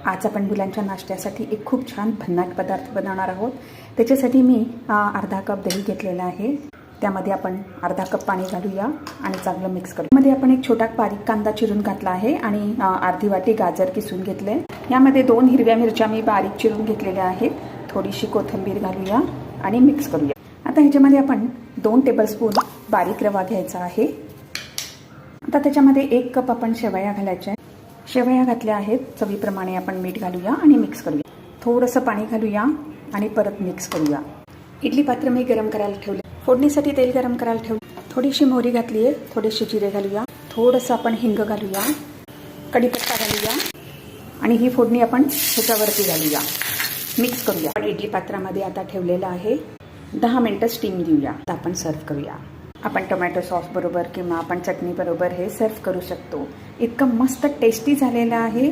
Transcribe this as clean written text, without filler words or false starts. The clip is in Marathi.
आज आपण मुलांच्या नाश्त्यासाठी एक खूप छान भन्नाट पदार्थ बनवणार आहोत। त्याच्यासाठी मी अर्धा कप दही घेतलेला आहे। त्यामध्ये आपण अर्धा कप पाणी घालूया आणि चांगलं मिक्स करू। यामध्ये आपण एक छोटा बारीक कांदा चिरून घातला आहे आणि अर्धी वाटी गाजर किसून घेतले। यामध्ये 2 हिरव्या मिरच्या मी बारीक चिरून घेतलेल्या आहेत। थोडीशी कोथिंबीर घालूया आणि मिक्स करूया। आता ह्याच्यामध्ये आपण 2 टेबलस्पून बारीक रवा घ्यायचा आहे। आता त्याच्यामध्ये 1 कप आपण शेवया घालायच्या। शेवया घातल्या आहेत। चवीप्रमाणे आपण मीठ घालूया आणि मिक्स करूया। थोडंसं पाणी घालूया आणि परत मिक्स करूया। इडली पात्र मी गरम करायला ठेवले। फोडणीसाठी तेल गरम करायला ठेवले। थोडीशी मोहरी घातली आहे। थोडेसे जिरे घालूया। थोडंसं आपण हिंग घालूया। कढीपत्ता घालूया आणि ही फोडणी आपण ह्याच्यावरती घालूया। मिक्स करूया। आपण इडली पात्रामध्ये आता ठेवलेलं आहे। 10 मिनिटं स्टीम देऊया। आता आपण सर्व करूया। आपण टोमॅटो सॉस बरोबर किंवा आपण चटणी बरोबर हे सर्व करू शकतो। इतकं मस्त टेस्टी झालेलं आहे।